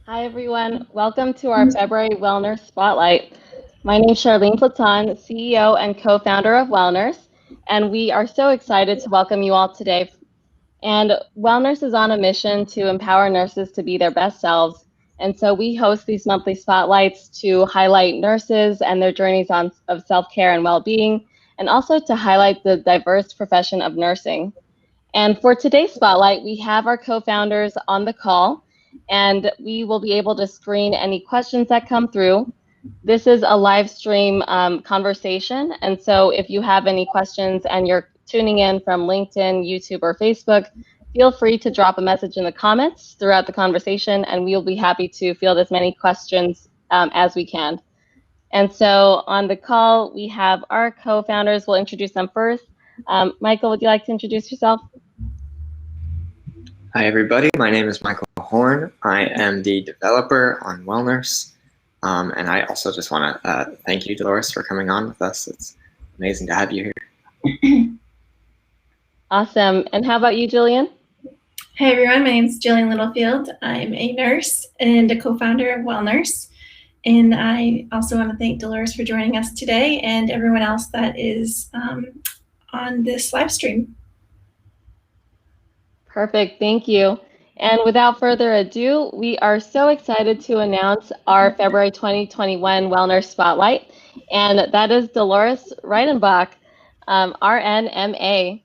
Hi, everyone. Welcome to our February WellNurse Spotlight. My name is Charlene Platon, CEO and co-founder of WellNurse, and we are so excited to welcome you all today. And WellNurse is on a mission to empower nurses to be their best selves. And so we host these monthly spotlights to highlight nurses and their journeys of self-care and well-being, and also to highlight the diverse profession of nursing. And for today's spotlight, we have our co-founders on the call, and we will be able to screen any questions that come through. This is a live stream conversation, and so if you have any questions and you're tuning in from LinkedIn, YouTube, or Facebook, feel free to drop a message in the comments throughout the conversation, and we will be happy to field as many questions as we can. And so on the call, we have our co-founders. We'll introduce them first. Michael, would you like to introduce yourself? Hi, everybody. My name is Michael Horn. I am the developer on WellNurse. And I also just want to thank you, Dolores, for coming on with us. It's amazing to have you here. Awesome. And how about you, Jillian? Hi, everyone. My name is Jillian Littlefield. I'm a nurse and a co-founder of WellNurse. And I also want to thank Dolores for joining us today and everyone else that is on this live stream. Perfect. Thank you. And without further ado, we are so excited to announce our February 2021 WellNurse Spotlight. And that is Dolores Reidenbach, RN, MA.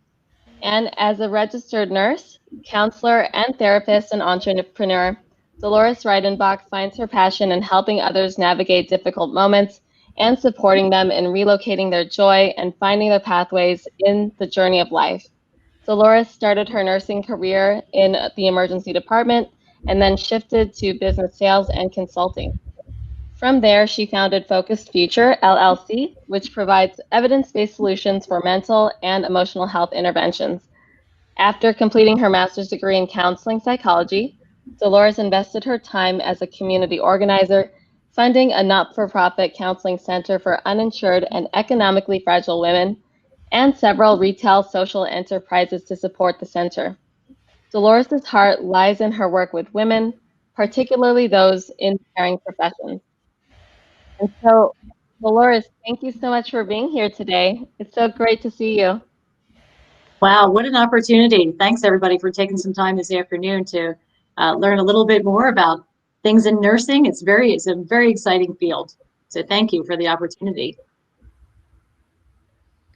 And as a registered nurse, counselor, and therapist and entrepreneur, Dolores Reidenbach finds her passion in helping others navigate difficult moments and supporting them in relocating their joy and finding their pathways in the journey of life. Dolores started her nursing career in the emergency department and then shifted to business sales and consulting. From there, she founded Focused Future, LLC, which provides evidence-based solutions for mental and emotional health interventions. After completing her master's degree in counseling psychology, Dolores invested her time as a community organizer, funding a not-for-profit counseling center for uninsured and economically fragile women, and several retail social enterprises to support the center. Dolores' heart lies in her work with women, particularly those in caring professions. And so, Dolores, thank you so much for being here today. It's so great to see you. Wow, what an opportunity. Thanks, everybody, for taking some time this afternoon to learn a little bit more about things in nursing. It's a very exciting field. So thank you for the opportunity.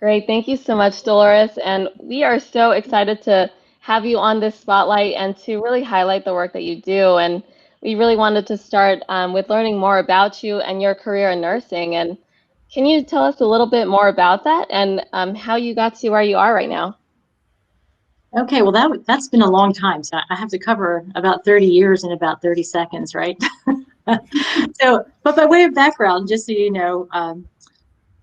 Great. Thank you so much, Dolores. And we are so excited to have you on this spotlight and to really highlight the work that you do. And we really wanted to start with learning more about you and your career in nursing. And can you tell us a little bit more about that and how you got to where you are right now? Okay, well, that's been a long time. So I have to cover about 30 years in about 30 seconds, right? So, but by way of background, just so you know,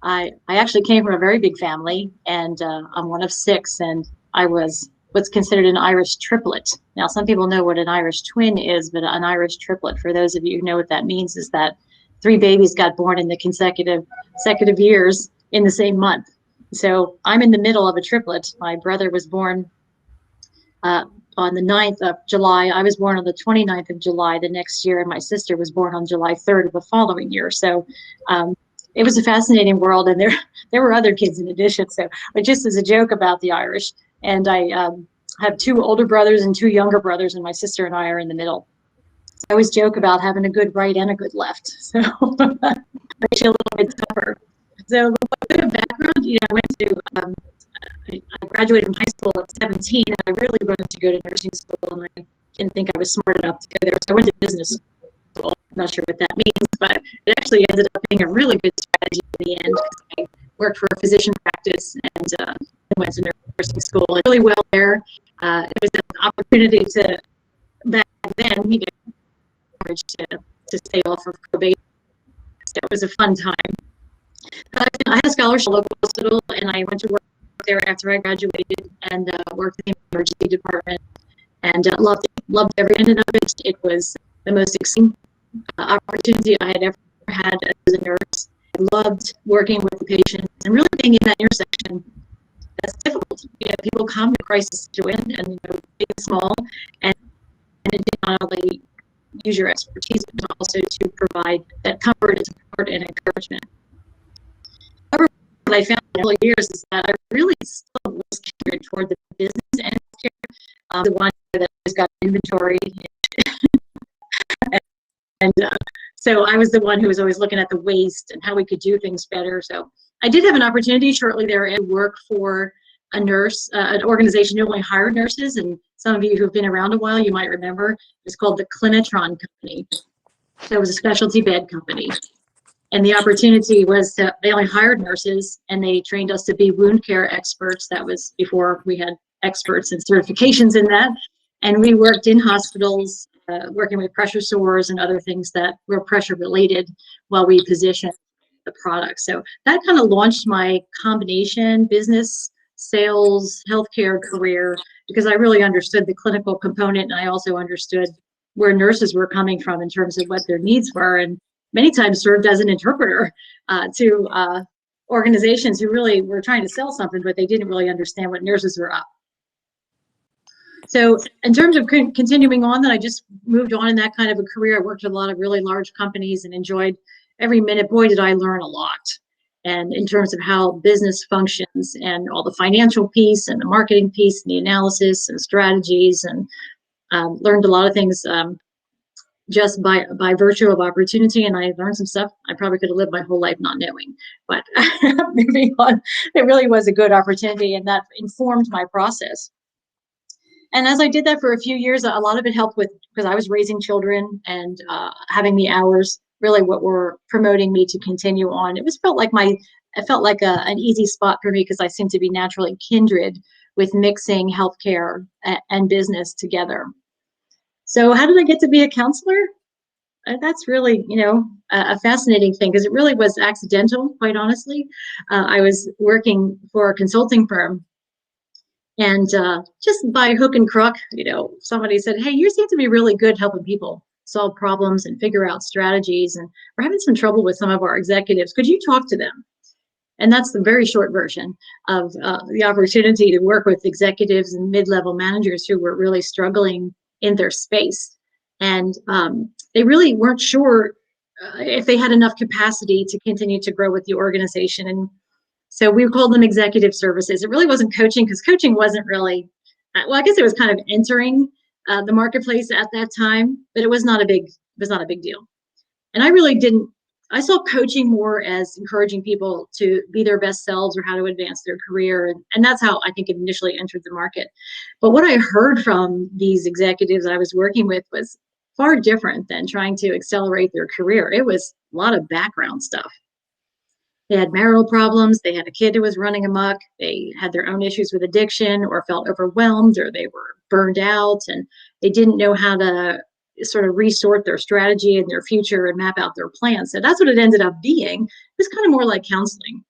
I actually came from a very big family, and I'm one of 6, and I was what's considered an Irish triplet. Now, some people know what an Irish twin is, but an Irish triplet, for those of you who know what that means, is that 3 babies got born in the consecutive years in the same month. So I'm in the middle of a triplet. My brother was born on the 9th of July. I was born on the 29th of July the next year, and my sister was born on July 3rd of the following year. So it was a fascinating world, and there were other kids in addition. So, but just as a joke about the Irish, and I have 2 older brothers and 2 younger brothers, and my sister and I are in the middle. I always joke about having a good right and a good left, so makes you a little bit tougher. So, a bit of background, I went to I graduated from high school at 17, and I really wanted to go to nursing school, and I didn't think I was smart enough to go there, so I went to business school. I'm not sure what that means, but it actually ended up being a really good strategy in the end. I worked for a physician practice and went to nursing school. I did really well there. It was an opportunity to, back then, to stay off of probation. So it was a fun time. I had a scholarship at a local hospital, and I went to work there after I graduated and worked in the emergency department, and loved every minute of it. It was the most exciting opportunity I had ever had as a nurse. I loved working with the patients and really being in that intersection. That's difficult. People come to crisis situation, and big and small, and it did not only use your expertise, but also to provide that comfort and support and encouragement. However, what I found in all years is that I really still was geared toward the business and healthcare, the one that has got inventory. And so I was the one who was always looking at the waste and how we could do things better. So I did have an opportunity shortly there to work for a nurse, an organization who only hired nurses. And some of you who've been around a while, you might remember, it's called the Clinitron Company. So it was a specialty bed company. And the opportunity was that they only hired nurses and they trained us to be wound care experts. That was before we had experts and certifications in that. And we worked in hospitals, working with pressure sores and other things that were pressure related while we positioned the product. So that kind of launched my combination business, sales, healthcare career, because I really understood the clinical component, and I also understood where nurses were coming from in terms of what their needs were, and many times served as an interpreter to organizations who really were trying to sell something, but they didn't really understand what nurses were up. So in terms of continuing on, that I just moved on in that kind of a career. I worked at a lot of really large companies and enjoyed every minute. Boy, did I learn a lot. And in terms of how business functions and all the financial piece and the marketing piece and the analysis and strategies, and learned a lot of things just by virtue of opportunity. And I learned some stuff I probably could have lived my whole life not knowing. But moving on, it really was a good opportunity, and that informed my process. And as I did that for a few years, a lot of it helped with, because I was raising children and having the hours, really what were promoting me to continue on. It felt like an easy spot for me, because I seemed to be naturally kindred with mixing healthcare and business together. So how did I get to be a counselor? That's really, a fascinating thing, because it really was accidental, quite honestly. I was working for a consulting firm, and just by hook and crook, somebody said, hey, you seem to be really good helping people solve problems and figure out strategies, and we're having some trouble with some of our executives. Could you talk to them? And that's the very short version of the opportunity to work with executives and mid-level managers who were really struggling in their space. And they really weren't sure if they had enough capacity to continue to grow with the organization. And so we called them executive services. It really wasn't coaching, because coaching wasn't really, well, I guess it was kind of entering the marketplace at that time, but it was not a big deal. And I saw coaching more as encouraging people to be their best selves or how to advance their career. And that's how I think it initially entered the market. But what I heard from these executives I was working with was far different than trying to accelerate their career. It was a lot of background stuff. They had marital problems. They had a kid who was running amok. They had their own issues with addiction, or felt overwhelmed, or they were burned out, and they didn't know how to sort of resort their strategy and their future and map out their plans. So that's what it ended up being. It was kind of more like counseling.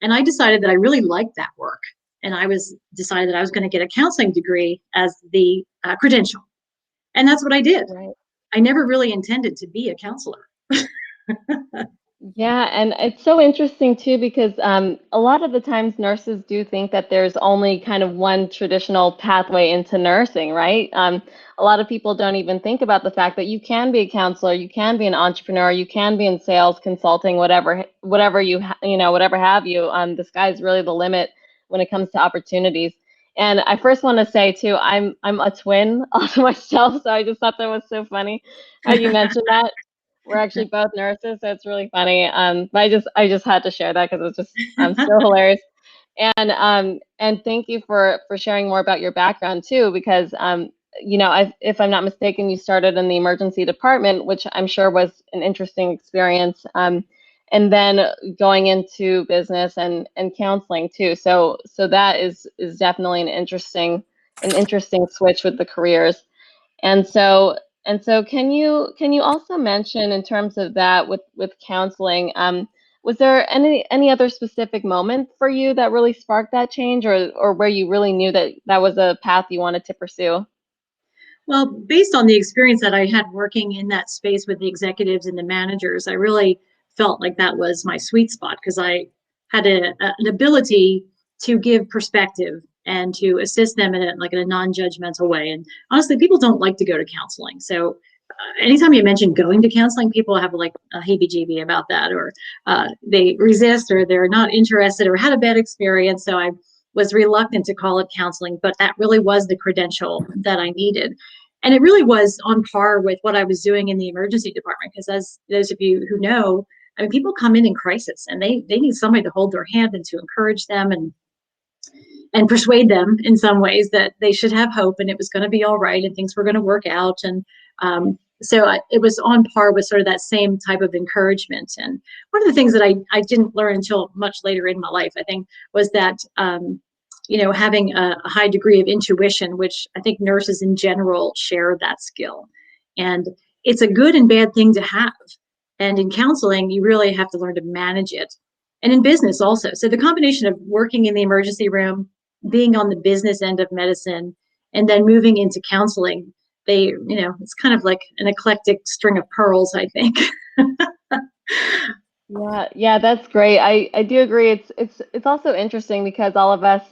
And I decided that I really liked that work. And decided that I was going to get a counseling degree as the credential. And that's what I did. Right. I never really intended to be a counselor. Yeah, and it's so interesting too, because a lot of the times nurses do think that there's only kind of one traditional pathway into nursing, right? A lot of people don't even think about the fact that you can be a counselor, you can be an entrepreneur, you can be in sales, consulting, whatever have you. The sky's really the limit when it comes to opportunities. And I first want to say too, I'm a twin also myself, so I just thought that was so funny how you mentioned that. We're actually both nurses, so it's really funny. But I just had to share that because it's just so hilarious. And thank you for sharing more about your background too, because if I'm not mistaken, you started in the emergency department, which I'm sure was an interesting experience. And then going into business and counseling too. So that is definitely an interesting switch with the careers. And so can you also mention, in terms of that with counseling, was there any other specific moment for you that really sparked that change, or where you really knew that was a path you wanted to pursue? Well, based on the experience that I had working in that space with the executives and the managers, I really felt like that was my sweet spot, because I had an ability to give perspective and to assist them in a non-judgmental way. And honestly, people don't like to go to counseling. So anytime you mention going to counseling, people have like a heebie-jeebie about that, or they resist, or they're not interested, or had a bad experience. So I was reluctant to call it counseling, but that really was the credential that I needed. And it really was on par with what I was doing in the emergency department, because as those of you who know, I mean, people come in crisis, and they need somebody to hold their hand and to encourage them and persuade them in some ways that they should have hope, and it was going to be all right, and things were going to work out. And it was on par with sort of that same type of encouragement. And one of the things that I didn't learn until much later in my life, I think, was that having a high degree of intuition, which I think nurses in general share that skill. And it's a good and bad thing to have. And in counseling, you really have to learn to manage it. And in business also. So the combination of working in the emergency room, being on the business end of medicine, and then moving into counseling, it's kind of like an eclectic string of pearls, I think. Yeah, that's great. I do agree. It's also interesting because all of us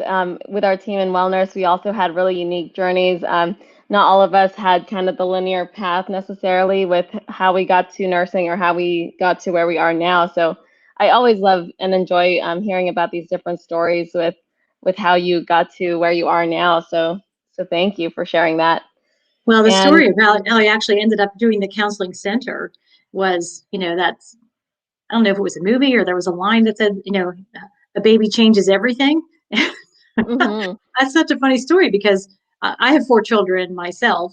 with our team in WellNurse, we also had really unique journeys. Not all of us had kind of the linear path necessarily with how we got to nursing or how we got to where we are now. So I always love and enjoy hearing about these different stories with how you got to where you are now. So thank you for sharing that. Well, the story about how I actually ended up doing the counseling center was, that's, I don't know if it was a movie or there was a line that said, a baby changes everything. Mm-hmm. That's such a funny story because I have 4 children myself.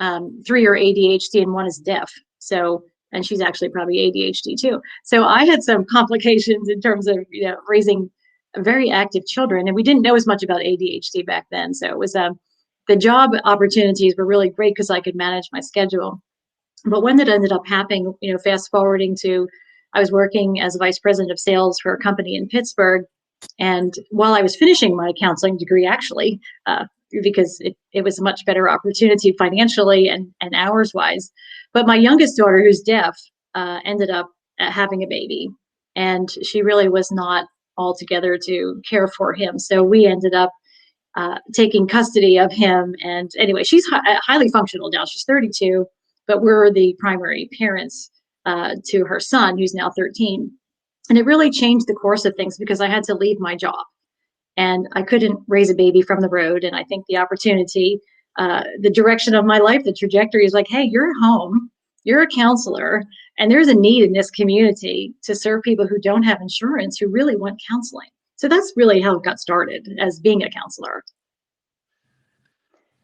3 are ADHD and 1 is deaf. So, and she's actually probably ADHD too. So I had some complications in terms of, raising very active children, and we didn't know as much about ADHD back then. So it was the job opportunities were really great because I could manage my schedule. But when that ended up happening, fast forwarding to, I was working as a vice president of sales for a company in Pittsburgh. And while I was finishing my counseling degree, actually, because it was a much better opportunity financially and hours wise. But my youngest daughter, who's deaf, ended up having a baby. And she really was not all together to care for him. So we ended up taking custody of him. And anyway, she's highly functional now. She's 32, but we're the primary parents to her son, who's now 13. And it really changed the course of things because I had to leave my job and I couldn't raise a baby from the road. And I think the opportunity, the direction of my life, the trajectory is like, hey, you're home, you're a counselor, and there's a need in this community to serve people who don't have insurance, who really want counseling. So that's really how it got started as being a counselor.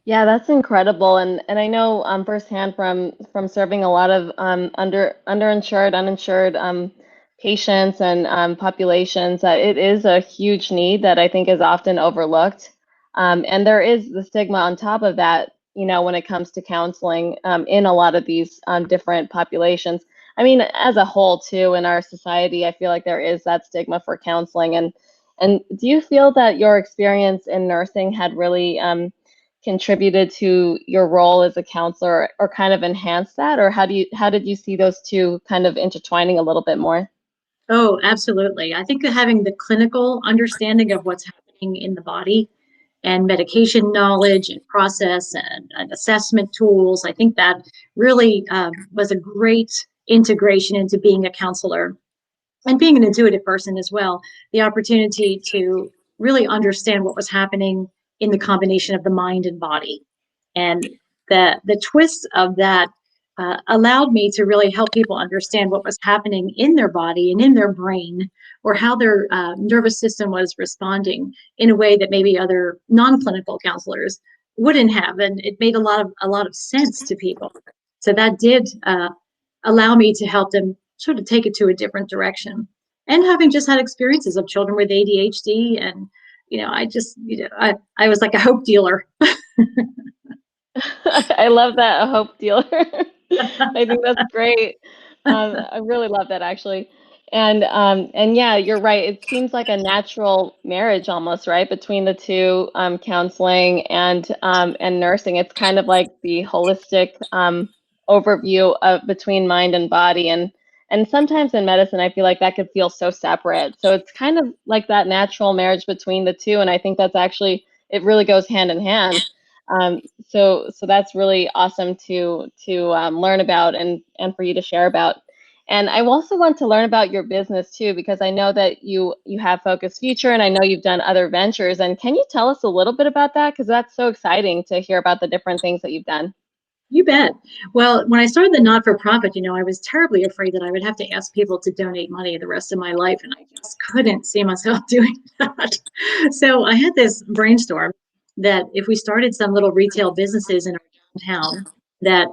Yeah, that's incredible, and I know firsthand from serving a lot of underinsured, uninsured patients and populations that it is a huge need that I think is often overlooked, and there is the stigma on top of that, when it comes to counseling in a lot of these different populations. I mean, as a whole too, in our society, I feel like there is that stigma for counseling, and do you feel that your experience in nursing had really contributed to your role as a counselor or kind of enhanced that, or how did you see those two kind of intertwining a little bit more? Oh, absolutely. I think that having the clinical understanding of what's happening in the body and medication knowledge and process and assessment tools, I think that really was a great integration into being a counselor and being an intuitive person as well. The opportunity to really understand what was happening in the combination of the mind and body. And the twist of that allowed me to really help people understand what was happening in their body and in their brain, or how their nervous system was responding in a way that maybe other non-clinical counselors wouldn't have. And it made a lot of sense to people. So that did allow me to help them sort of take it to a different direction. And having just had experiences of children with ADHD, and I was like a hope dealer. I love that, a hope dealer. I think that's great. I really love that actually. And yeah, you're right. It seems like a natural marriage almost, right, between the two, counseling and nursing. It's kind of like the holistic overview of between mind and body. And sometimes in medicine, I feel like that could feel so separate. So it's kind of like that natural marriage between the two. And I think that's actually, it really goes hand in hand. So that's really awesome to learn about and for you to share about. And I also want to learn about your business too, because I know that you have Focus Future, and I know you've done other ventures. And can you tell us a little bit about that? Because that's so exciting to hear about the different things that you've done. You bet. Well, when I started the not-for-profit, I was terribly afraid that I would have to ask people to donate money the rest of my life, and I just couldn't see myself doing that. So I had this brainstorm that if we started some little retail businesses in our town, that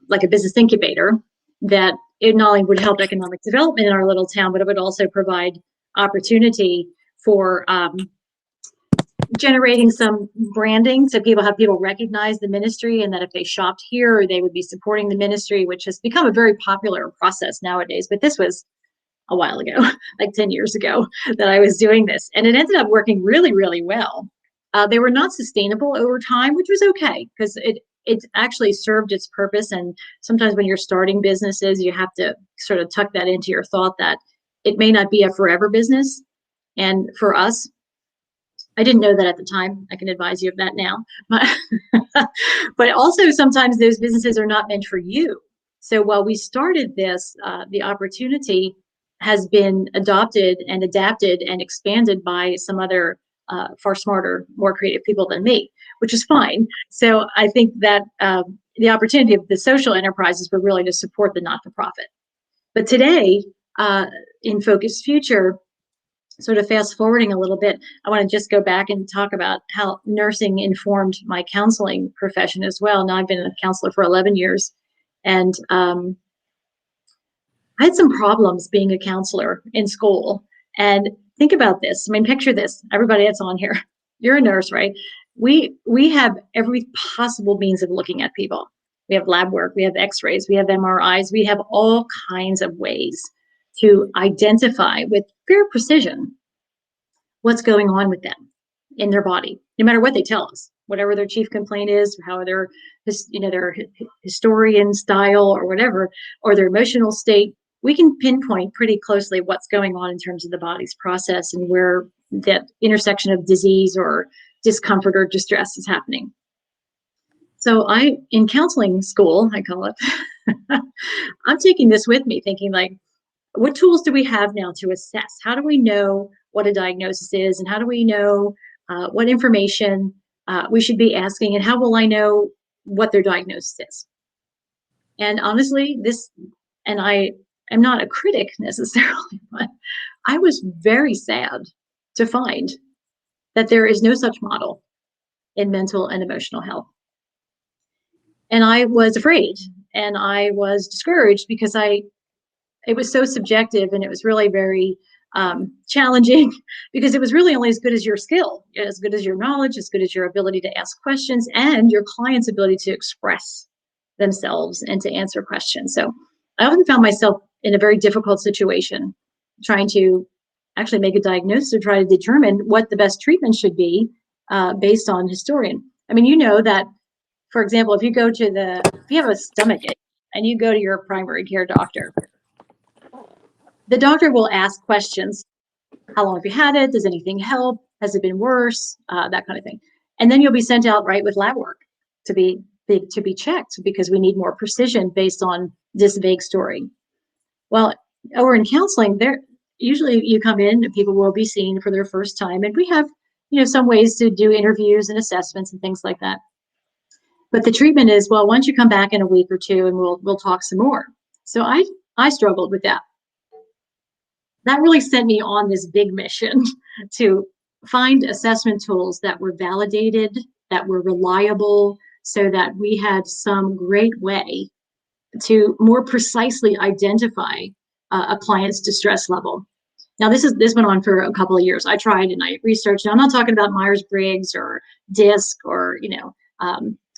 like a business incubator, that it not only would help economic development in our little town, but it would also provide opportunity for generating some branding, so people recognize the ministry, and that if they shopped here, they would be supporting the ministry, which has become a very popular process nowadays. But this was a while ago, like 10 years ago, that I was doing this, and it ended up working really, really well. They were not sustainable over time, which was okay, because it actually served its purpose. And sometimes when you're starting businesses, you have to sort of tuck that into your thought that it may not be a forever business. And for us, I didn't know that at the time. I can advise you of that now. But also sometimes those businesses are not meant for you. So while we started this, the opportunity has been adopted and adapted and expanded by some other far smarter, more creative people than me, which is fine. So I think that the opportunity of the social enterprises were really to support the not-for-profit. But today, in Focus Future, sort of fast forwarding a little bit, I want to just go back and talk about how nursing informed my counseling profession as well. Now I've been a counselor for 11 years, and I had some problems being a counselor in school. And think about this. I mean, picture this. Everybody that's on here, you're a nurse, right? We have every possible means of looking at people. We have lab work, we have x-rays, we have MRIs, we have all kinds of ways to identify with fair precision what's going on with them in their body, no matter what they tell us, whatever their chief complaint is, how their historian style or whatever, or their emotional state. We can pinpoint pretty closely what's going on in terms of the body's process and where that intersection of disease or discomfort or distress is happening. So in counseling school, I call it, I'm taking this with me, thinking like, what tools do we have now to assess? How do we know what a diagnosis is, and how do we know what information we should be asking, and how will I know what their diagnosis is? And honestly, and I am not a critic necessarily, but I was very sad to find that there is no such model in mental and emotional health. And I was afraid, and I was discouraged because it was so subjective, and it was really very challenging, because it was really only as good as your skill, as good as your knowledge, as good as your ability to ask questions, and your client's ability to express themselves and to answer questions. So I often found myself in a very difficult situation, trying to actually make a diagnosis or try to determine what the best treatment should be based on historian. I mean, you know that, for example, if you have a stomach ache and you go to your primary care doctor, the doctor will ask questions. How long have you had it? Does anything help? Has it been worse? That kind of thing. And then you'll be sent out with lab work to be checked, because we need more precision based on this vague story. Well, over in counseling, usually you come in and people will be seen for their first time, and we have some ways to do interviews and assessments and things like that. But the treatment is, well, once you come back in a week or two, and we'll talk some more. So I struggled with that. That really sent me on this big mission to find assessment tools that were validated, that were reliable, so that we had some great way to more precisely identify a client's distress level. Now, this went on for a couple of years. I tried and I researched. Now, I'm not talking about Myers-Briggs or DISC or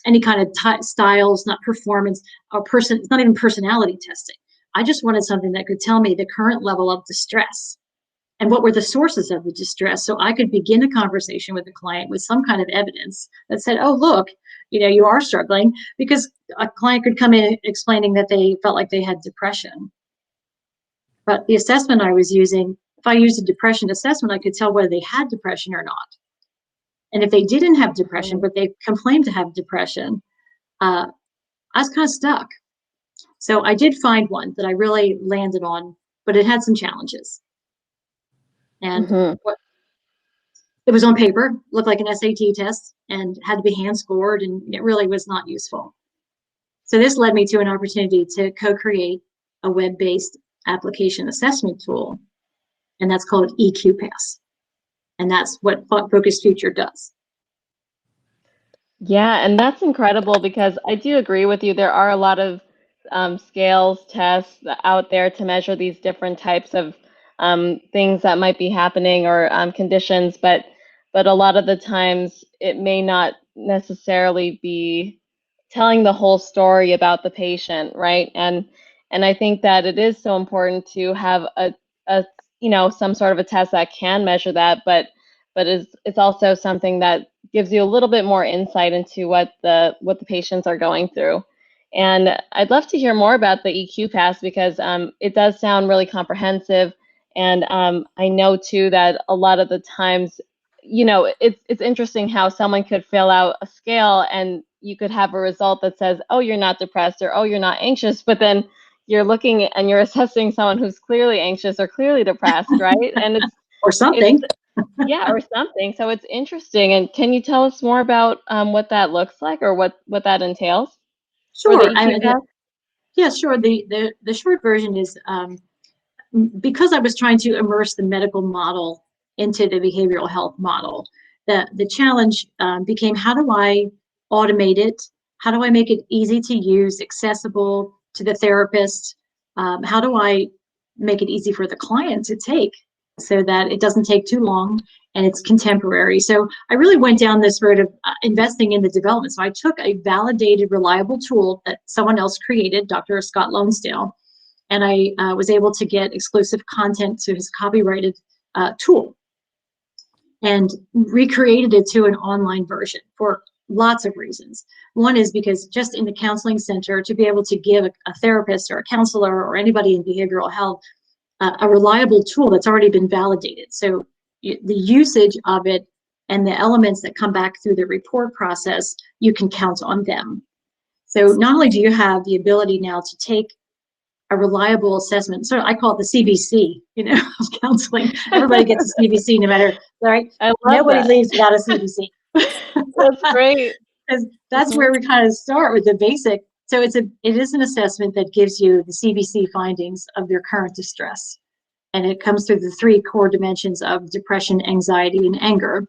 any kind of styles, not performance or it's not even personality testing. I just wanted something that could tell me the current level of distress and what were the sources of the distress, so I could begin a conversation with the client with some kind of evidence that said, oh, look, you are struggling, because a client could come in explaining that they felt like they had depression. But the assessment I was using, if I used a depression assessment, I could tell whether they had depression or not. And if they didn't have depression, but they complained to have depression, I was kind of stuck. So I did find one that I really landed on, but it had some challenges. And it was on paper, looked like an SAT test, and had to be hand scored, and it really was not useful. So this led me to an opportunity to co-create a web-based application assessment tool, and that's called EQ-Pass. And that's what Thought Focused Future does. Yeah, and that's incredible because I do agree with you. There are a lot of scales, tests out there to measure these different types of things that might be happening or conditions, but a lot of the times it may not necessarily be telling the whole story about the patient, right? And I think that it is so important to have a some sort of a test that can measure that, but it's also something that gives you a little bit more insight into what the patients are going through. And I'd love to hear more about the EQ Pass because it does sound really comprehensive. And I know too that a lot of the times, it's interesting how someone could fill out a scale and you could have a result that says, oh, you're not depressed or oh, you're not anxious, but then you're looking and you're assessing someone who's clearly anxious or clearly depressed, right? And it's or something. Yeah, or something. So it's interesting. And can you tell us more about what that looks like or what that entails? Sure. Yeah, sure. The short version is because I was trying to immerse the medical model into the behavioral health model, the challenge became, how do I automate it? How do I make it easy to use, accessible to the therapist? How do I make it easy for the client to take so that it doesn't take too long and it's contemporary? So I really went down this road of investing in the development. So I took a validated, reliable tool that someone else created, Dr. Scott Lonesdale, and I was able to get exclusive content to his copyrighted tool and recreated it to an online version for lots of reasons. One is because just in the counseling center, to be able to give a therapist or a counselor or anybody in behavioral health a reliable tool that's already been validated. So the usage of it and the elements that come back through the report process, you can count on them. So not only do you have the ability now to take a reliable assessment, so I call it the CBC, of counseling. Everybody gets a CBC no matter, right? Nobody leaves without a CBC. That's great. Because that's where we kind of start with the basic. So it is an assessment that gives you the CBC findings of their current distress. And it comes through the 3 core dimensions of depression, anxiety, and anger,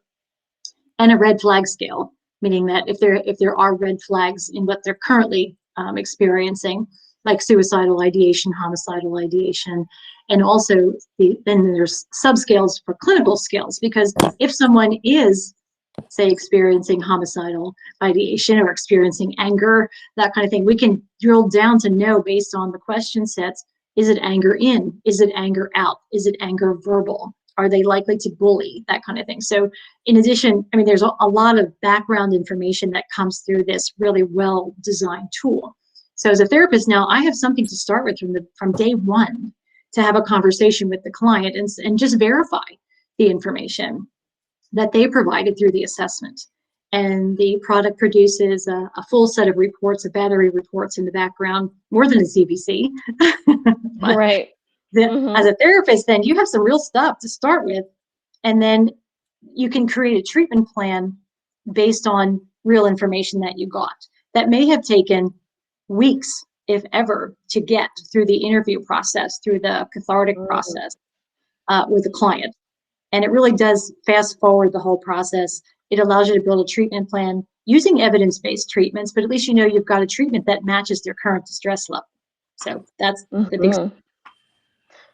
and a red flag scale, meaning that if there are red flags in what they're currently experiencing, like suicidal ideation, homicidal ideation, and also then there's subscales for clinical skills, because if someone is, say, experiencing homicidal ideation or experiencing anger, that kind of thing, we can drill down to know based on the question sets, is it anger in? Is it anger out? Is it anger verbal? Are they likely to bully? That kind of thing. So in addition, there's a lot of background information that comes through this really well-designed tool. So as a therapist now, I have something to start with from day one to have a conversation with the client and just verify the information that they provided through the assessment. And the product produces a full set of reports, a battery of reports in the background, more than a CBC. Right. As a therapist, then you have some real stuff to start with, and then you can create a treatment plan based on real information that you got. That may have taken weeks, if ever, to get through the interview process, through the cathartic process with the client. And it really does fast forward the whole process. It allows you to build a treatment plan using evidence-based treatments, but at least you've got a treatment that matches their current distress level. So that's the big.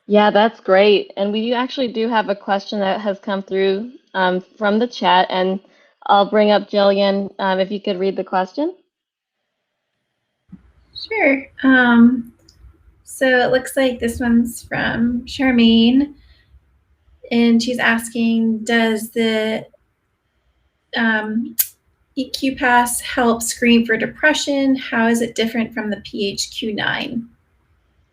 Yeah, that's great. And we actually do have a question that has come through from the chat, and I'll bring up Jillian if you could read the question. Sure. So it looks like this one's from Charmaine, and she's asking, does the EQ Pass help screen for depression? How is it different from the PHQ-9?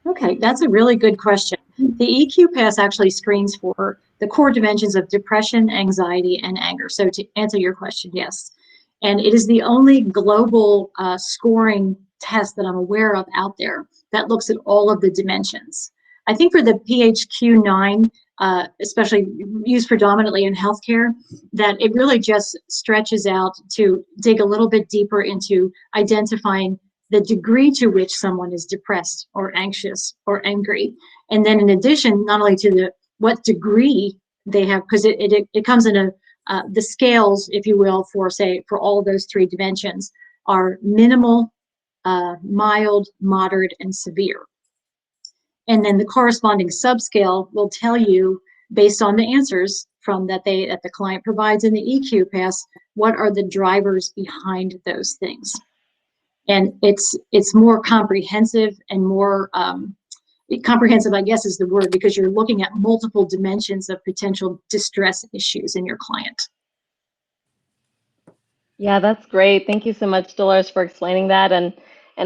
Okay, that's a really good question. The EQ Pass actually screens for the core dimensions of depression, anxiety, and anger. So to answer your question, yes. And it is the only global scoring test that I'm aware of out there that looks at all of the dimensions. I think for the PHQ-9, especially used predominantly in healthcare, that it really just stretches out to dig a little bit deeper into identifying the degree to which someone is depressed or anxious or angry. And then in addition, not only to what degree they have, because it comes in the scales, if you will, for all of those three dimensions are minimal, mild, moderate, and severe. And then the corresponding subscale will tell you, based on the answers that the client provides in the EQ pass, what are the drivers behind those things. And it's more comprehensive and more comprehensive, I guess is the word, because you're looking at multiple dimensions of potential distress issues in your client. Yeah, that's great. Thank you so much, Dolores, for explaining that. And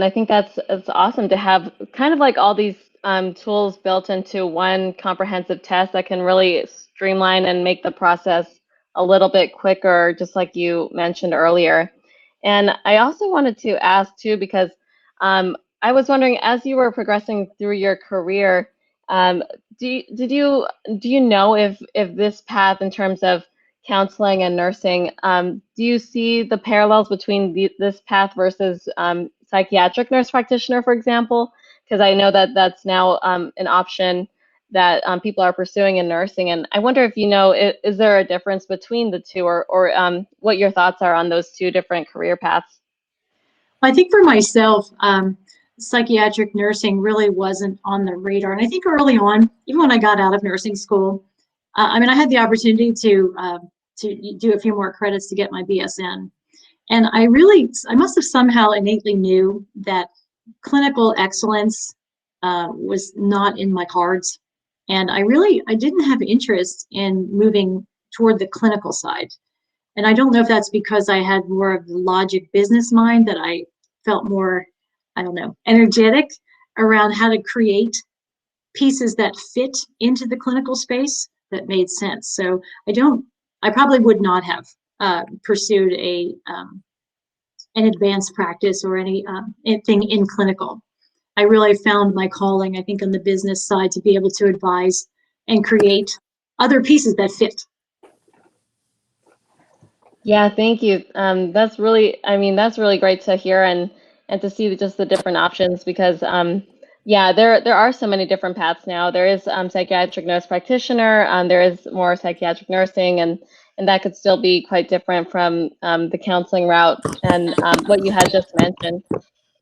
I think it's awesome to have kind of like all these tools built into one comprehensive test that can really streamline and make the process a little bit quicker, just like you mentioned earlier. And I also wanted to ask too, because I was wondering, as you were progressing through your career, do you know if this path in terms of counseling and nursing, do you see the parallels between this path versus psychiatric nurse practitioner, for example? Because I know that that's now an option that people are pursuing in nursing. And I wonder if you know, is there a difference between the two, or what your thoughts are on those two different career paths? I think for myself, psychiatric nursing really wasn't on the radar. And I think early on, even when I got out of nursing school, I mean, I had the opportunity to do a few more credits to get my BSN. And I must have somehow innately knew that clinical excellence was not in my cards. And I didn't have interest in moving toward the clinical side. And I don't know if that's because I had more of the logic business mind, that I felt more, I don't know, energetic around how to create pieces that fit into the clinical space that made sense. So I probably would not have pursued an advanced practice or anything in clinical. I really found my calling, I think, on the business side to be able to advise and create other pieces that fit. Yeah, thank you. That's really great to hear and to see just the different options, because yeah, there are so many different paths now. There is psychiatric nurse practitioner, there is more psychiatric nursing, and that could still be quite different from the counseling route and what you had just mentioned.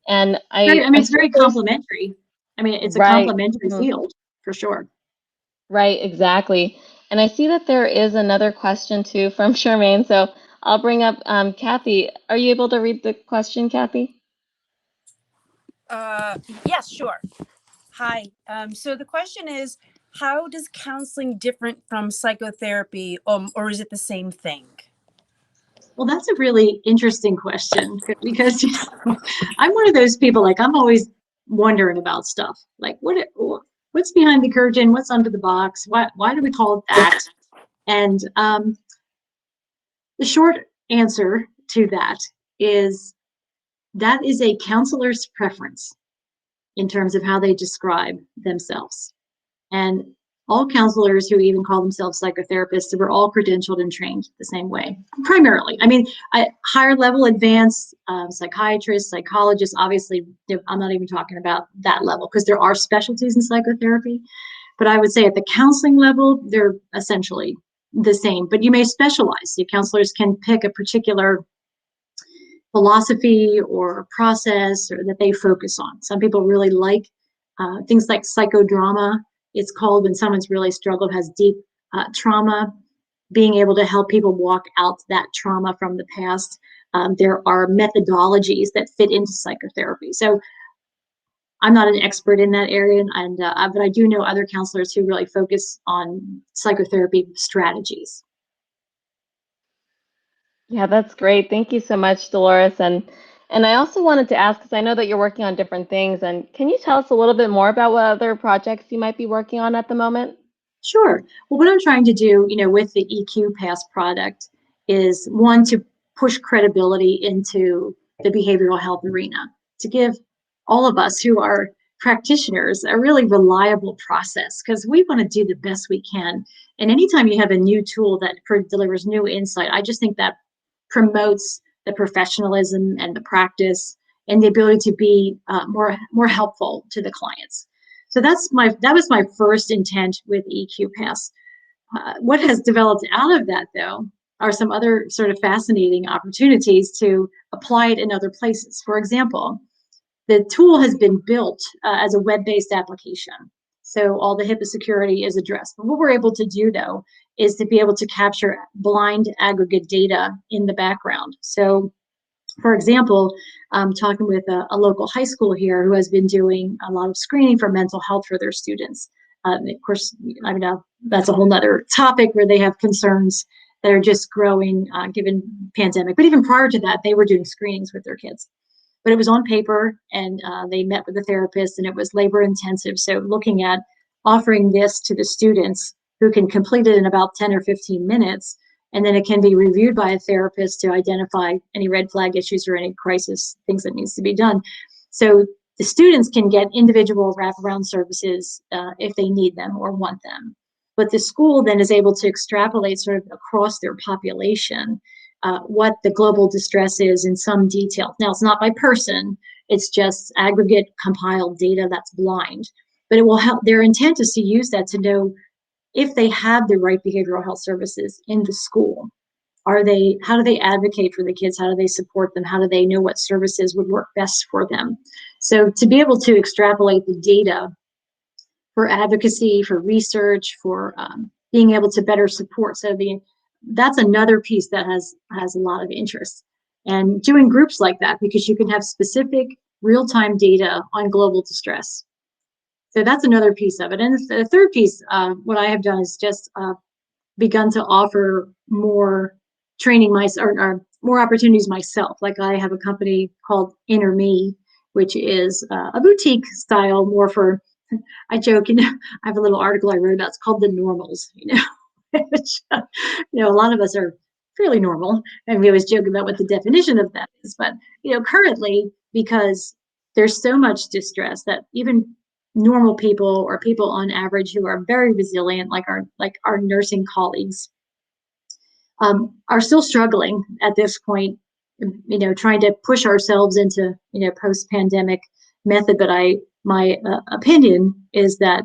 And It's very complementary. I mean, it's a complementary field for sure. Right, exactly. And I see that there is another question too from Charmaine. So I'll bring up Kathy. Are you able to read the question, Kathy? Yes, sure. Hi. So the question is, how does counseling different from psychotherapy, or is it the same thing? Well, that's a really interesting question, because I'm one of those people, like, I'm always wondering about stuff. Like, what's behind the curtain? What's under the box? Why do we call it that? And the short answer to that is a counselor's preference in terms of how they describe themselves. And all counselors who even call themselves psychotherapists were all credentialed and trained the same way, primarily. I mean, higher level advanced psychiatrists, psychologists, obviously, I'm not even talking about that level, because there are specialties in psychotherapy. But I would say at the counseling level, they're essentially the same, but you may specialize. The counselors can pick a particular philosophy or process that they focus on. Some people really like things like psychodrama. It's called when someone's really struggled, has deep trauma, being able to help people walk out that trauma from the past. There are methodologies that fit into psychotherapy. So I'm not an expert in that area, but I do know other counselors who really focus on psychotherapy strategies. Yeah, that's great. Thank you so much, Dolores. And I also wanted to ask, because I know that you're working on different things, and can you tell us a little bit more about what other projects you might be working on at the moment? Sure. Well, what I'm trying to do, with the EQ Pass product is one, to push credibility into the behavioral health arena, to give all of us who are practitioners a really reliable process, because we want to do the best we can. And anytime you have a new tool that delivers new insight, I just think that promotes the professionalism and the practice and the ability to be more helpful to the clients. So that was my first intent with EQ Pass. What has developed out of that, though, are some other sort of fascinating opportunities to apply it in other places. For example, the tool has been built as a web-based application. So all the HIPAA security is addressed. But what we're able to do, though, is to be able to capture blind aggregate data in the background. So, for example, I'm talking with a local high school here who has been doing a lot of screening for mental health for their students. Of course, that's a whole nother topic where they have concerns that are just growing given pandemic. But even prior to that, they were doing screenings with their kids. But it was on paper, and they met with a therapist, and it was labor intensive. So looking at offering this to the students who can complete it in about 10 or 15 minutes, and then it can be reviewed by a therapist to identify any red flag issues or any crisis things that needs to be done. So the students can get individual wraparound services if they need them or want them. But the school then is able to extrapolate sort of across their population what the global distress is in some detail. Now, it's not by person, it's just aggregate compiled data that's blind. But it will help. Their intent is to use that to know if they have the right behavioral health services in the school. How do they advocate for the kids? How do they support them? How do they know what services would work best for them? So to be able to extrapolate the data for advocacy, for research, for being able to better support. So that's another piece that has a lot of interest. And doing groups like that, because you can have specific real-time data on global distress. So that's another piece of it. And the third piece, what I have done is just begun to offer more training or more opportunities myself. Like I have a company called Inner Me, which is a boutique style, more for, I joke, I have a little article I wrote about, it's called The Normals, which, a lot of us are fairly normal, and we always joke about what the definition of that is. But, currently, because there's so much distress that even normal people or people on average who are very resilient, like our nursing colleagues, are still struggling at this point, trying to push ourselves into, post-pandemic method. But my opinion is that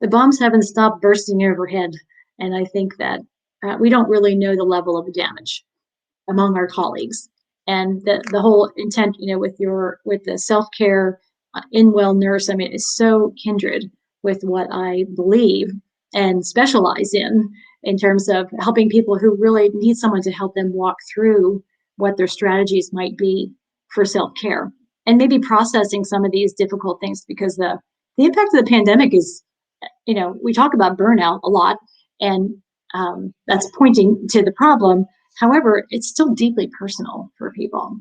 the bombs haven't stopped bursting overhead. And I think that we don't really know the level of damage among our colleagues. And the whole intent, with the self-care in WellNurse, is so kindred with what I believe and specialize in terms of helping people who really need someone to help them walk through what their strategies might be for self-care, and maybe processing some of these difficult things, because the impact of the pandemic is, we talk about burnout a lot, and that's pointing to the problem. However, it's still deeply personal for people.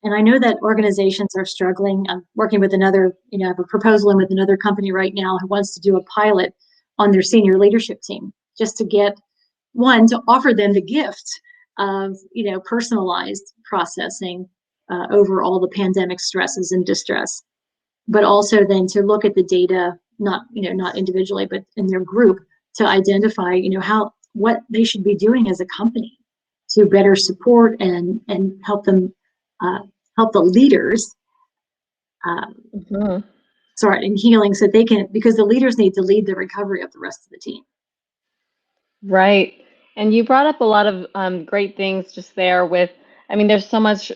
And I know that organizations are struggling. I'm working with another, I have a proposal in with another company right now who wants to do a pilot on their senior leadership team, just to get to offer them the gift of, personalized processing over all the pandemic stresses and distress, but also then to look at the data, not individually, but in their group, to identify, what they should be doing as a company to better support and help them, help the leaders start in healing, so they can, because the leaders need to lead the recovery of the rest of the team. Right. And you brought up a lot of great things just there with, there's so much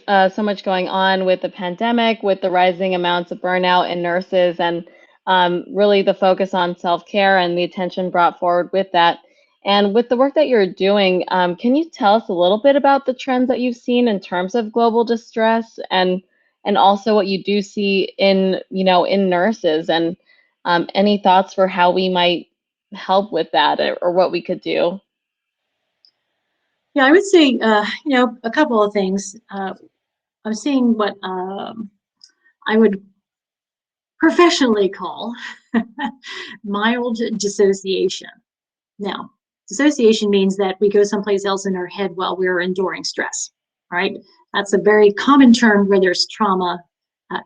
going on with the pandemic, with the rising amounts of burnout in nurses, and really the focus on self-care and the attention brought forward with that. And with the work that you're doing, can you tell us a little bit about the trends that you've seen in terms of global distress, and also what you do see in nurses, and any thoughts for how we might help with that, or what we could do? Yeah, I would say, a couple of things. I'm seeing what I would professionally call mild dissociation. Now, dissociation means that we go someplace else in our head while we're enduring stress, right? That's a very common term where there's trauma.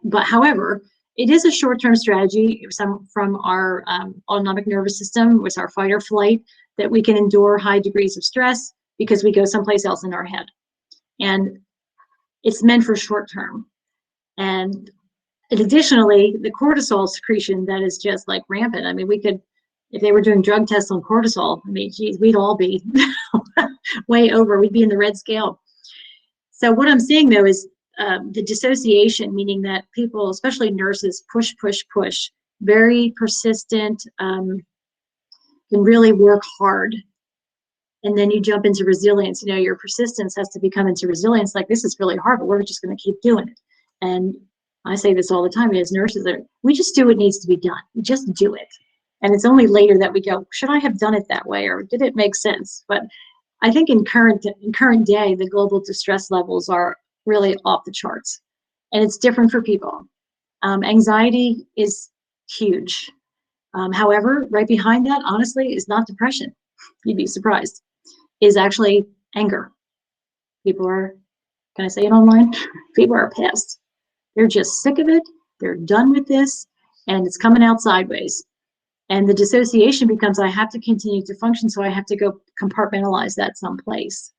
But however, it is a short-term strategy from our autonomic nervous system, with our fight or flight, that we can endure high degrees of stress because we go someplace else in our head. And it's meant for short-term. And additionally, the cortisol secretion that is just like rampant. I mean, we could, if they were doing drug tests on cortisol, I mean, geez, we'd all be way over. We'd be in the red scale. So what I'm seeing, though, is the dissociation, meaning that people, especially nurses, push, very persistent, can really work hard. And then you jump into resilience. You know, your persistence has to become into resilience. Like, this is really hard, but we're just going to keep doing it. And I say this all the time as nurses, we just do what needs to be done. We just do it. And it's only later that we go, should I have done it that way? Or did it make sense? But I think in current day, the global distress levels are really off the charts. And it's different for people. Anxiety is huge. However, right behind that, honestly, is not depression. You'd be surprised. Is actually anger. People are, can I say it online? People are pissed. They're just sick of it. They're done with this, and it's coming out sideways. And the dissociation becomes, I have to continue to function, so I have to go compartmentalize that someplace.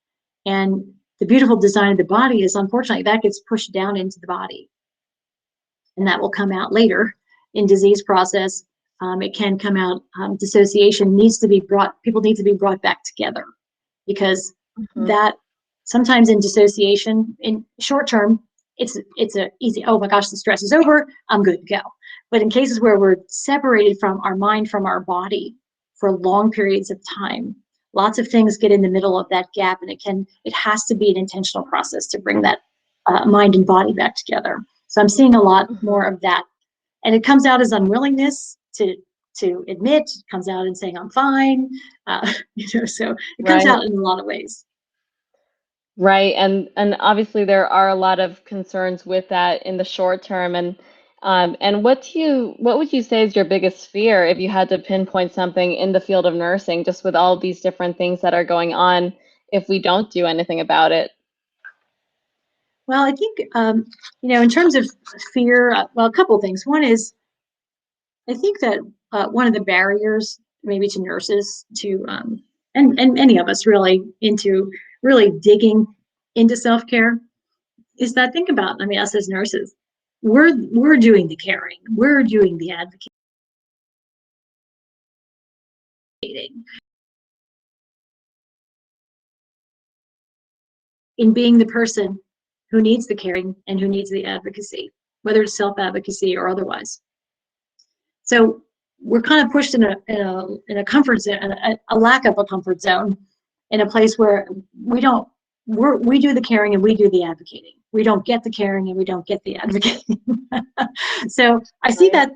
And the beautiful design of the body is, unfortunately, that gets pushed down into the body. And that will come out later in disease process. It can come out, dissociation needs to be brought, people need to be brought back together, because that sometimes in dissociation, in short term, it's a easy, oh my gosh, the stress is over, I'm good to go. But in cases where we're separated from our mind, from our body for long periods of time, lots of things get in the middle of that gap, and it has to be an intentional process to bring that mind and body back together. So I'm seeing a lot more of that. And it comes out as unwillingness to admit, it comes out in saying, I'm fine. So it comes out in a lot of ways. Right. And obviously there are a lot of concerns with that in the short term. And what would you say is your biggest fear if you had to pinpoint something in the field of nursing, just with all these different things that are going on, if we don't do anything about it? Well, I think, in terms of fear, well, a couple of things. One is, I think that one of the barriers maybe to nurses to, and any of us really, into really digging into self-care is that, think about, I mean, us as nurses, we're doing the caring, we're doing the advocating. In being the person who needs the caring and who needs the advocacy, whether it's self-advocacy or otherwise. So we're kind of pushed in a comfort zone, a lack of a comfort zone, in a place where we do the caring and we do the advocating. We don't get the caring and we don't get the advocating. So I see that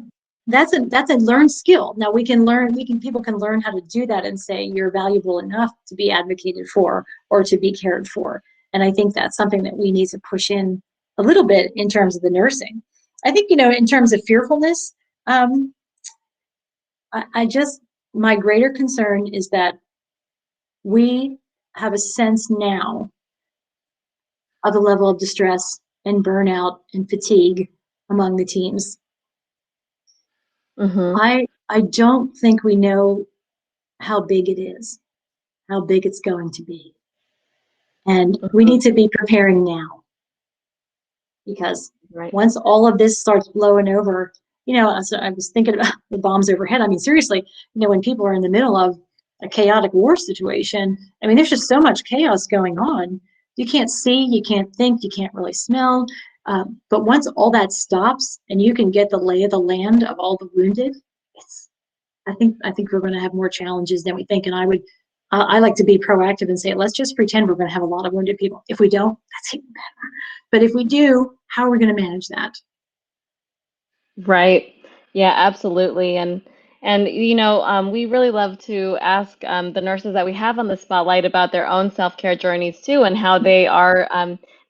that's a learned skill. Now people can learn how to do that and say you're valuable enough to be advocated for or to be cared for. And I think that's something that we need to push in a little bit in terms of the nursing. I think, in terms of fearfulness, my greater concern is that we have a sense now of the level of distress and burnout and fatigue among the teams. I don't think we know how big it is, how big it's going to be. And we need to be preparing now, because once all of this starts blowing over, so I was thinking about the bombs overhead. I mean, seriously, when people are in the middle of a chaotic war situation, I mean, there's just so much chaos going on. You can't see, you can't think, you can't really smell. But once all that stops and you can get the lay of the land of all the wounded, I think we're going to have more challenges than we think. And I like to be proactive and say, let's just pretend we're going to have a lot of wounded people. If we don't, that's even better. But if we do, how are we going to manage that? Right. Yeah, absolutely. And we really love to ask the nurses that we have on the spotlight about their own self-care journeys too, and how they are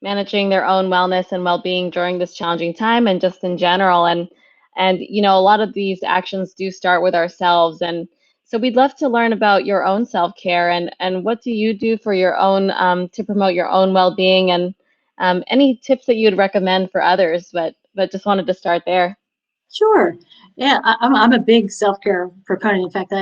managing their own wellness and well-being during this challenging time, and just in general. And And, a lot of these actions do start with ourselves. And so we'd love to learn about your own self-care and what do you do for your own, to promote your own well-being, and any tips that you'd recommend for others, but just wanted to start there. Sure. Yeah, I'm a big self-care proponent. In fact,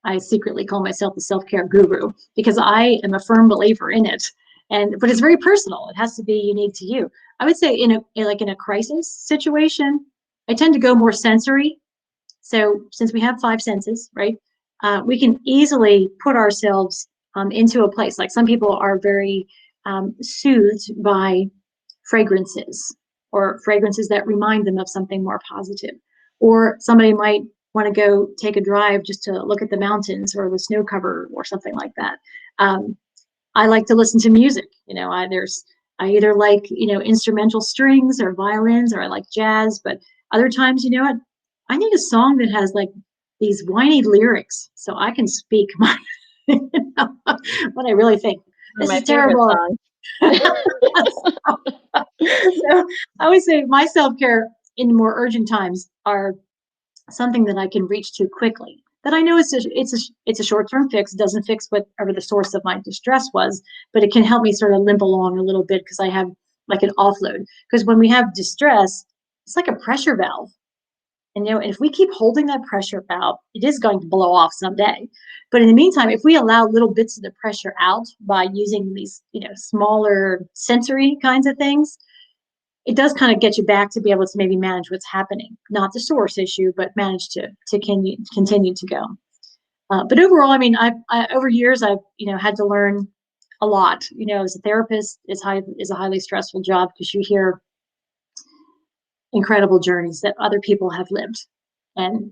I secretly call myself the self-care guru because I am a firm believer in it. But it's very personal. It has to be unique to you. I would say in a crisis situation, I tend to go more sensory. So since we have 5 senses, right, we can easily put ourselves into a place. Like some people are very soothed by fragrances, or fragrances that remind them of something more positive. Or somebody might want to go take a drive just to look at the mountains or the snow cover or something like that. I like to listen to music. I either like, instrumental strings or violins, or I like jazz, but other times, I need a song that has like these whiny lyrics so I can speak my, what I really think. This My is terrible. So I would say my self-care in more urgent times are something that I can reach to quickly. That I know it's a short-term fix. It doesn't fix whatever the source of my distress was, but it can help me sort of limp along a little bit because I have like an offload. Because when we have distress, it's like a pressure valve. And if we keep holding that pressure valve, it is going to blow off someday. But in the meantime, if we allow little bits of the pressure out by using these, smaller sensory kinds of things, it does kind of get you back to be able to maybe manage what's happening, not the source issue, but manage to continue to go. But overall, I mean, over years, I've had to learn a lot. As a therapist, is a highly stressful job because you hear incredible journeys that other people have lived, and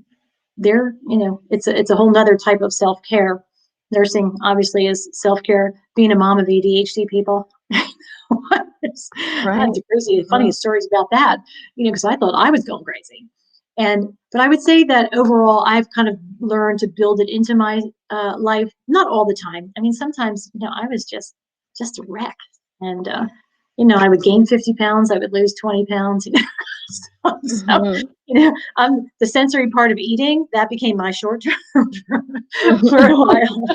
it's a whole nother type of self-care. Nursing obviously is self-care. Being a mom of ADHD people. I have the crazy, funniest stories about that, because I thought I was going crazy. But I would say that overall, I've kind of learned to build it into my life. Not all the time. I mean, sometimes, I was just a wreck. And, I would gain 50 pounds. I would lose 20 pounds. The sensory part of eating, that became my short term for a while.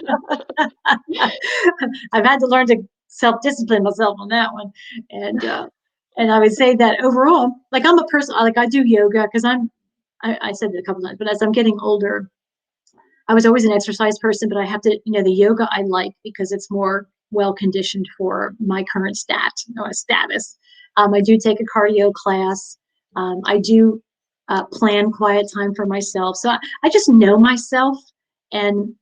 I've had to learn to self-discipline myself on that one. And I would say that overall, like I'm a person, like I do yoga because I said it a couple times, but as I'm getting older, I was always an exercise person, but I have to, the yoga I like because it's more well conditioned for my current status. I do take a cardio class. I do plan quiet time for myself. So I just know myself, and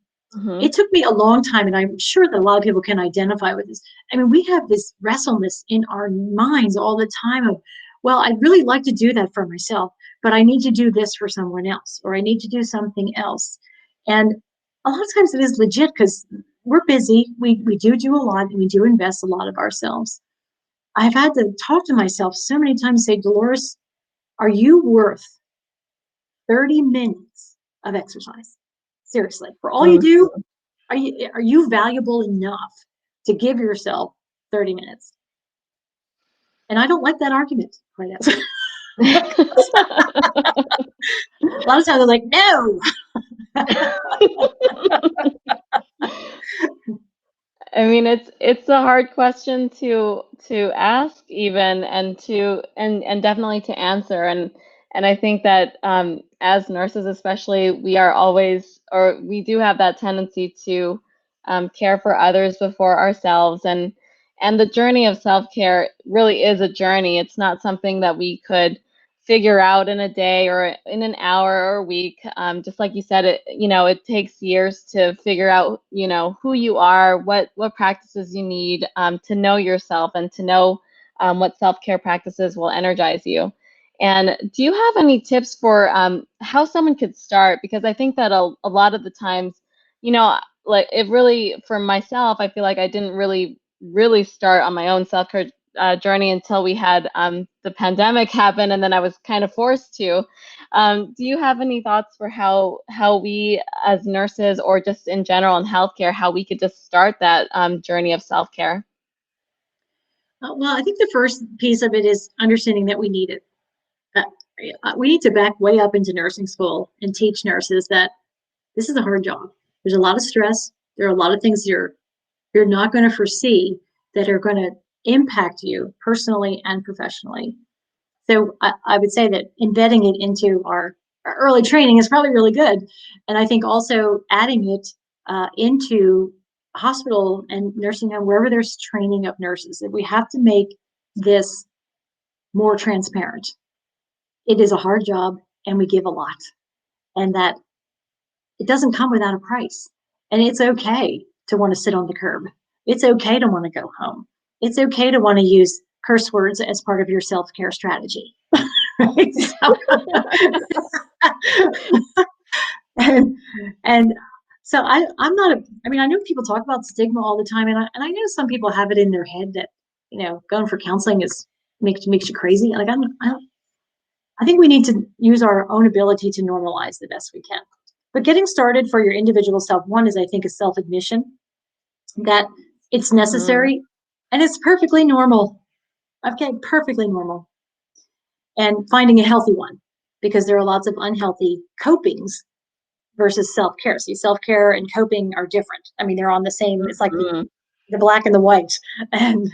it took me a long time, and I'm sure that a lot of people can identify with this. I mean, we have this wrestleness in our minds all the time of, well, I'd really like to do that for myself, but I need to do this for someone else, or I need to do something else. And a lot of times it is legit because we're busy. We do a lot, and we do invest a lot of ourselves. I've had to talk to myself so many times, say, Dolores, are you worth 30 minutes of exercise? Seriously, for all you do, are you valuable enough to give yourself 30 minutes? And I don't like that argument quite as. A lot of times I'm like, no. I mean, it's a hard question to ask even, and definitely to answer. And I think that as nurses especially, we are always, or we do have that tendency to care for others before ourselves. And the journey of self-care really is a journey. It's not something that we could figure out in a day or in an hour or a week. Just like you said, it takes years to figure out, who you are, what practices you need to know yourself, and to know what self-care practices will energize you. And do you have any tips for how someone could start? Because I think that a lot of the times, like it really, for myself, I feel like I didn't really start on my own self-care journey until we had the pandemic happen, and then I was kind of forced to. Do you have any thoughts for how we as nurses, or just in general in healthcare, how we could just start that journey of self-care? Well, I think the first piece of it is understanding that we need it. we need to back way up into nursing school and teach nurses that this is a hard job. There's a lot of stress. There are a lot of things you're not going to foresee that are going to impact you personally and professionally. So I would say that embedding it into our early training is probably really good. And I think also adding it into hospital and nursing home, wherever there's training of nurses, that we have to make this more transparent. It is a hard job and we give a lot, and that it doesn't come without a price. And it's okay to want to sit on the curb. It's okay to want to go home. It's okay to want to use curse words as part of your self-care strategy. Right? and so I'm not I know people talk about stigma all the time, and I know some people have it in their head that, going for counseling makes you crazy. Like I think we need to use our own ability to normalize the best we can. But getting started for your individual self, one is, I think, a self-admission that it's necessary and it's perfectly normal. Okay, perfectly normal. And finding a healthy one, because there are lots of unhealthy copings versus self-care. See, self-care and coping are different. I mean, they're on the same, it's like the black and the white. And,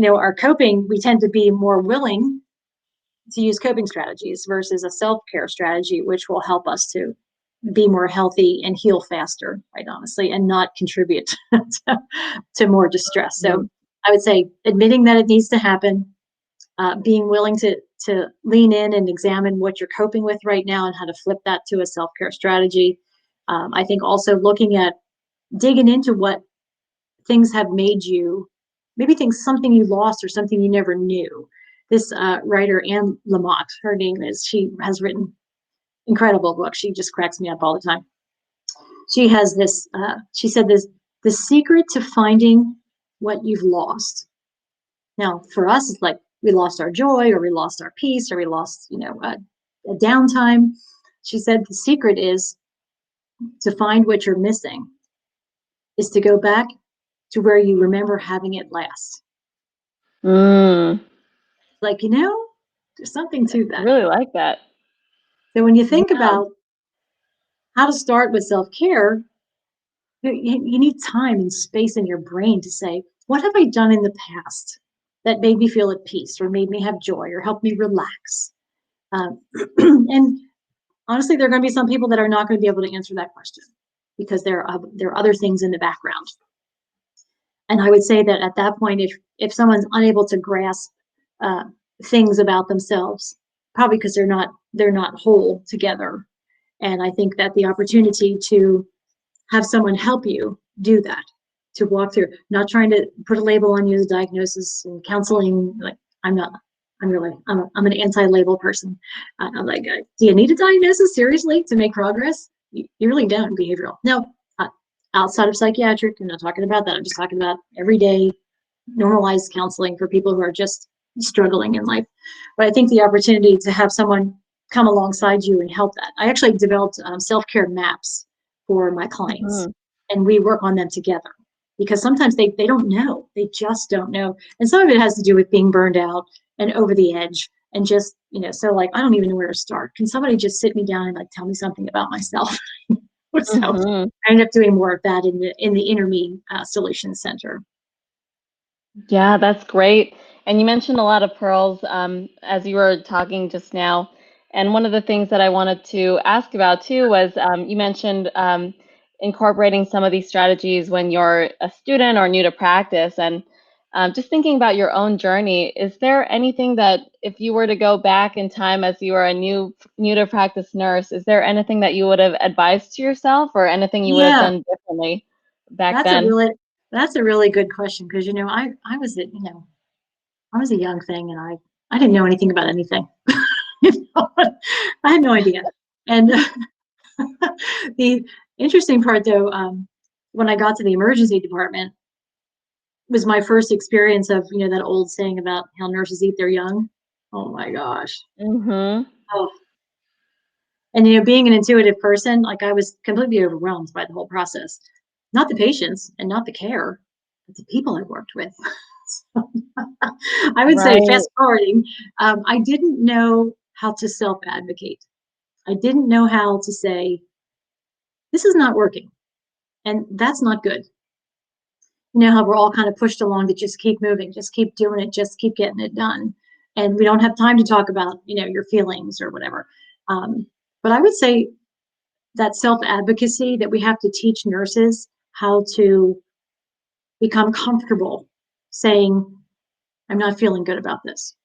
our coping, we tend to be more willing to use coping strategies versus a self-care strategy, which will help us to be more healthy and heal faster, quite honestly, and not contribute to more distress. So I would say admitting that it needs to happen, being willing to lean in and examine what you're coping with right now and how to flip that to a self-care strategy. I think also looking at digging into what things have made you, maybe something you lost or something you never knew. This writer, Anne Lamott, her name is, she has written incredible book. She just cracks me up all the time. She has this, she said this, the secret to finding what you've lost. Now, for us, it's like we lost our joy, or we lost our peace, or we lost, a downtime. She said the secret is to find what you're missing is to go back to where you remember having it last. Like, there's something to that. I really like that. So when you think about how to start with self-care, you need time and space in your brain to say, what have I done in the past that made me feel at peace or made me have joy or helped me relax? And honestly, there are going to be some people that are not going to be able to answer that question because there are other things in the background. And I would say that at that point, if someone's unable to grasp things about themselves, probably because they're not whole together. And I think that the opportunity to have someone help you do that, to walk through, not trying to put a label on you as a diagnosis and counseling. Like, I'm an anti-label person. I'm like, do you need a diagnosis seriously to make progress? You really don't. Behavioral. Now, outside of psychiatric, I'm not talking about that. I'm just talking about everyday normalized counseling for people who are just struggling in life. But I think the opportunity to have someone come alongside you and help that. I actually developed self-care maps for my clients, and we work on them together because sometimes they don't know. They just don't know. And some of it has to do with being burned out and over the edge and just, so like, I don't even know where to start. Can somebody just sit me down and like tell me something about myself? So I ended up doing more of that in the Interme Solutions Center. Yeah, that's great. And you mentioned a lot of pearls as you were talking just now. And one of the things that I wanted to ask about too was you mentioned incorporating some of these strategies when you're a student or new to practice. And just thinking about your own journey, is there anything that if you were to go back in time as you were a new to practice nurse, is there anything that you would have advised to yourself or anything you would have done differently back then? That's a really good question because I was a young thing and I didn't know anything about anything. I had no idea. And the interesting part though, when I got to the emergency department, was my first experience of that old saying about how nurses eat their young. Oh my gosh. Oh. And being an intuitive person, like I was completely overwhelmed by the whole process. Not the patients and not the care, but the people I worked with. I would say fast forwarding, I didn't know how to self-advocate. I didn't know how to say, this is not working, and that's not good. You know how we're all kind of pushed along to just keep moving, just keep doing it, just keep getting it done. And we don't have time to talk about, your feelings or whatever. But I would say that self-advocacy, that we have to teach nurses how to become comfortable saying, I'm not feeling good about this.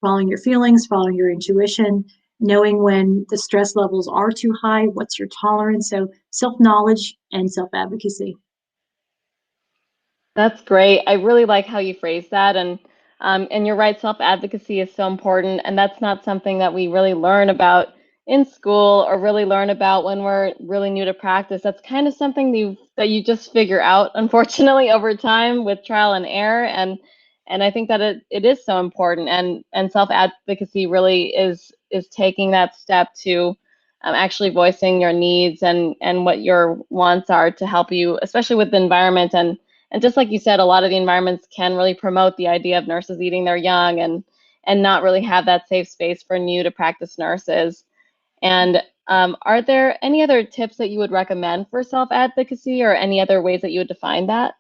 Following your feelings, following your intuition, knowing when the stress levels are too high, what's your tolerance. So self-knowledge and self-advocacy. That's great. I really like how you phrase that, and you're right. Self-advocacy is so important, and that's not something that we really learn about in school or really learn about when we're really new to practice. That's kind of something that you just figure out, unfortunately, over time with trial and error. And I think that it is so important, and self-advocacy really is taking that step to actually voicing your needs and what your wants are to help you, especially with the environment. And just like you said, a lot of the environments can really promote the idea of nurses eating their young and not really have that safe space for new to practice nurses. And are there any other tips that you would recommend for self-advocacy, or any other ways that you would define that?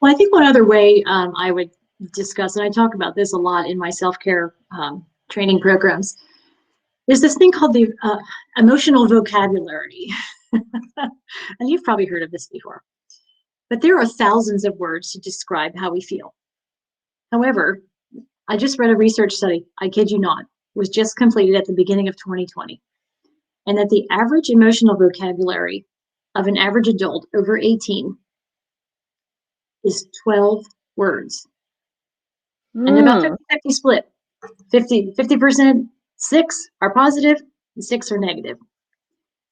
Well, I think one other way I would discuss, and I talk about this a lot in my self-care training programs, there's this thing called the emotional vocabulary. And you've probably heard of this before. But there are thousands of words to describe how we feel. However, I just read a research study, I kid you not, was just completed at the beginning of 2020. And that the average emotional vocabulary of an average adult over 18 is 12 words. And about 50-50 split. 50% 6 are positive and 6 are negative.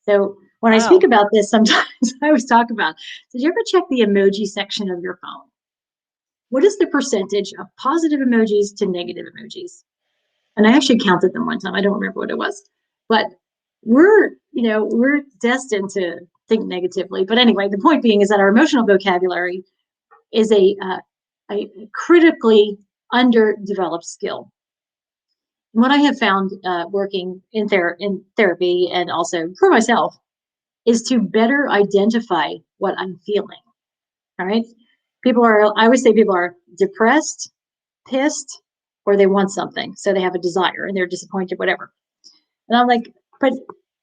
So when I speak about this, sometimes I always talk about, did you ever check the emoji section of your phone? What is the percentage of positive emojis to negative emojis? And I actually counted them one time. I don't remember what it was. But we're destined to think negatively. But anyway, the point being is that our emotional vocabulary is a critically underdeveloped skill. What I have found working in therapy and also for myself is to better identify what I'm feeling. All right. I always say people are depressed, pissed, or they want something. So they have a desire and they're disappointed, whatever. And I'm like, but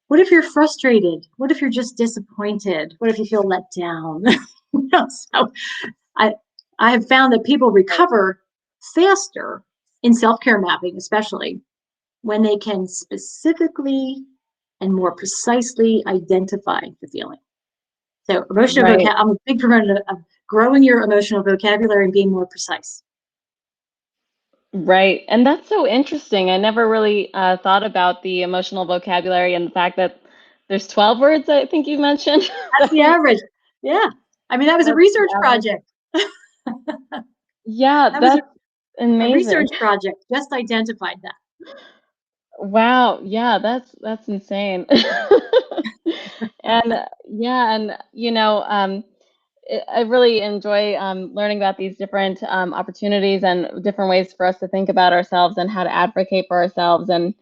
what if you're frustrated? What if you're just disappointed? What if you feel let down? So I have found that people recover faster in self-care mapping, especially when they can specifically and more precisely identify the feeling. So emotional I'm a big proponent of growing your emotional vocabulary and being more precise. Right. And that's so interesting. I never really thought about the emotional vocabulary and the fact that there's 12 words, I think you mentioned. That's the average. Yeah. I mean, that was a research project. Yeah, that's amazing. A research project just identified that. Wow. Yeah, that's insane. And I really enjoy learning about these different opportunities and different ways for us to think about ourselves and how to advocate for ourselves. And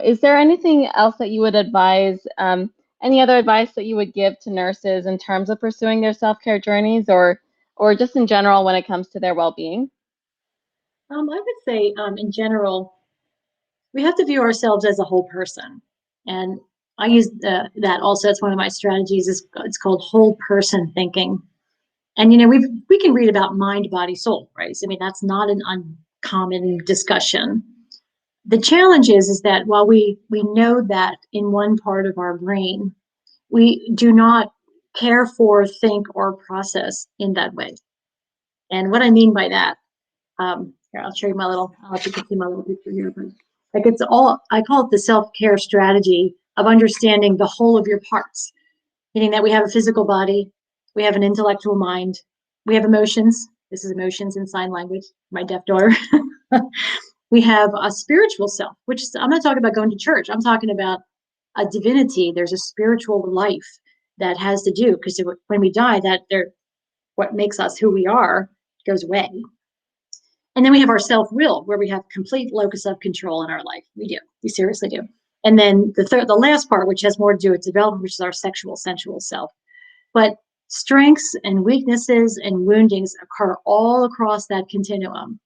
is there anything else that you would advise, any other advice that you would give to nurses in terms of pursuing their self-care journeys, or just in general when it comes to their well-being? I would say in general, we have to view ourselves as a whole person. And I use that also. It's one of my strategies. It's called whole person thinking. And we can read about mind, body, soul, right? So, I mean, that's not an uncommon discussion. The challenge is that while we know that in one part of our brain, we do not care for, think, or process in that way. And what I mean by that, here, I'll show you I'll let you see my little picture here. But I call it the self-care strategy of understanding the whole of your parts, meaning that we have a physical body, we have an intellectual mind, we have emotions. This is emotions in sign language, my deaf daughter. We have a spiritual self, which I'm not talking about going to church. I'm talking about a divinity. There's a spiritual life that has to do, because when we die, what makes us who we are goes away. And then we have our self-will, where we have complete locus of control in our life. We do. We seriously do. And then the last part, which has more to do with development, which is our sexual, sensual self. But strengths and weaknesses and woundings occur all across that continuum.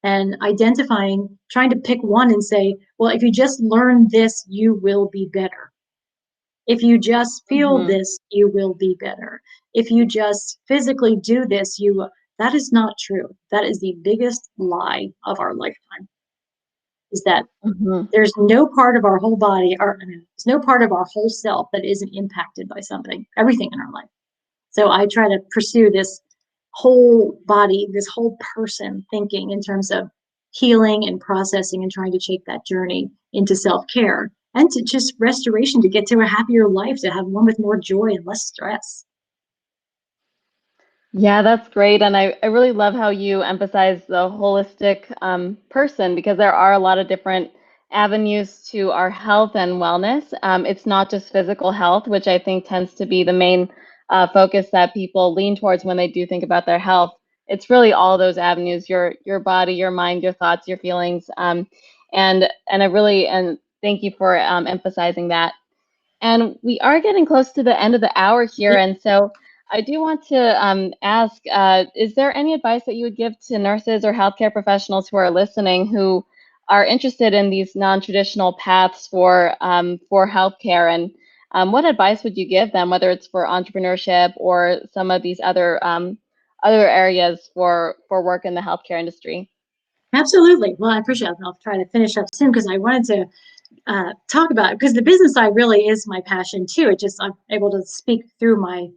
And identifying, trying to pick one and say, well, if you just learn this, you will be better. If you just feel this, you will be better. If you just physically do this, you will. That is not true. That is the biggest lie of our lifetime, is that there's no part of our whole body, there's no part of our whole self that isn't impacted by something, everything in our life. So I try to pursue this whole body, this whole person thinking in terms of healing and processing and trying to take that journey into self-care and to just restoration, to get to a happier life, to have one with more joy and less stress. Yeah, that's great. And I really love how you emphasize the holistic person, because there are a lot of different avenues to our health and wellness. It's not just physical health, which I think tends to be the main focus that people lean towards when they do think about their health. It's really all those avenues, your body, your mind, your thoughts, your feelings. And I really, and thank you for emphasizing that. And we are getting close to the end of the hour here. Yep. And so I do want to ask, is there any advice that you would give to nurses or healthcare professionals who are listening who are interested in these non-traditional paths for healthcare? And what advice would you give them, whether it's for entrepreneurship or some of these other areas for work in the healthcare industry? Absolutely. Well, I appreciate it. I'll try to finish up soon because I wanted to talk about it, because the business side really is my passion too. It just, I'm able to speak through my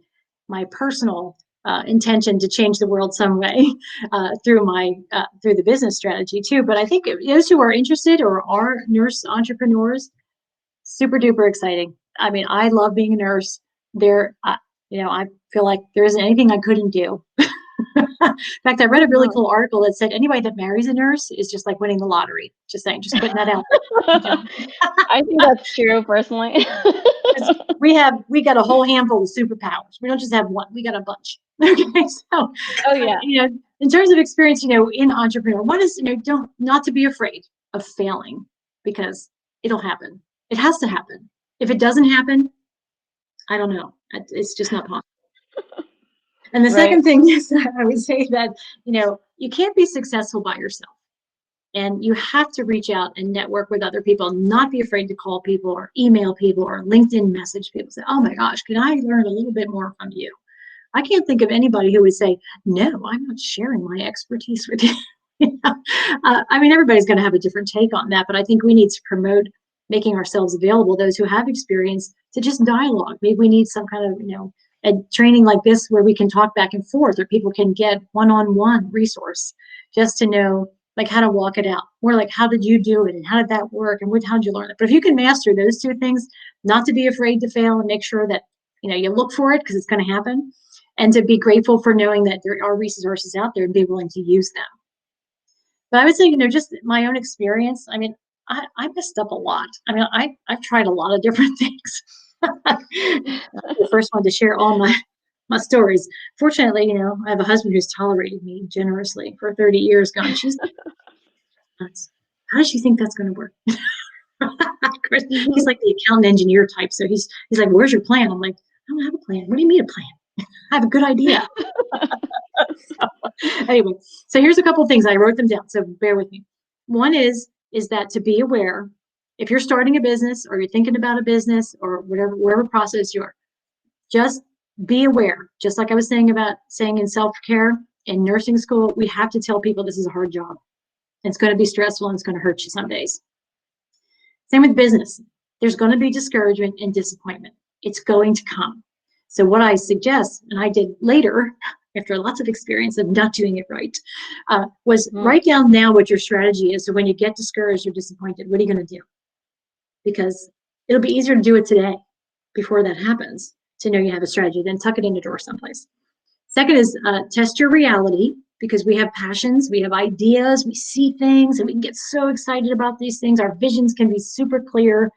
personal intention to change the world some way through the business strategy too. But I think those who are interested or are nurse entrepreneurs, super duper exciting. I mean, I love being a nurse. I feel like there isn't anything I couldn't do. In fact, I read a really cool article that said anybody that marries a nurse is just like winning the lottery. Just saying, just putting that out there. I think that's true personally. we got a whole handful of superpowers. We don't just have one, we got a bunch. Okay. So, oh yeah. In terms of experience, in entrepreneur, one is, not to be afraid of failing, because it'll happen. It has to happen. If it doesn't happen, I don't know. It's just not possible. And the second thing is, I would say that, you can't be successful by yourself. And you have to reach out and network with other people, not be afraid to call people or email people or LinkedIn message people. Say, oh my gosh, can I learn a little bit more from you? I can't think of anybody who would say, no, I'm not sharing my expertise with you. Everybody's going to have a different take on that, but I think we need to promote making ourselves available, those who have experience, to just dialogue. Maybe we need some kind of, a training like this where we can talk back and forth, or people can get one-on-one resource just to know like how to walk it out. More like, how did you do it and how did that work and how did you learn it? But if you can master those two things, not to be afraid to fail and make sure that, you look for it because it's going to happen, and to be grateful for knowing that there are resources out there and be willing to use them. But I would say, just my own experience, I messed up a lot. I've tried a lot of different things. I'm the first one to share all my stories. Fortunately, I have a husband who's tolerated me generously for 30 years going, she's nuts. How does she think that's going to work? He's like the accountant engineer type. So he's like, where's your plan? I'm like, I don't have a plan. What do you mean a plan? I have a good idea. Anyway, so here's a couple of things. I wrote them down, so bear with me. One is that to be aware, if you're starting a business or you're thinking about a business or whatever process you're, just be aware. Just like I was saying in self-care in nursing school, we have to tell people this is a hard job. It's going to be stressful and it's going to hurt you some days. Same with business. There's going to be discouragement and disappointment. It's going to come. So what I suggest, and I did later, after lots of experience of not doing it right, was write down now what your strategy is. So when you get discouraged or disappointed, what are you going to do? Because it'll be easier to do it today before that happens, to know you have a strategy, then tuck it in the drawer someplace. Second is test your reality, because we have passions, we have ideas, we see things, and we can get so excited about these things. Our visions can be super clear,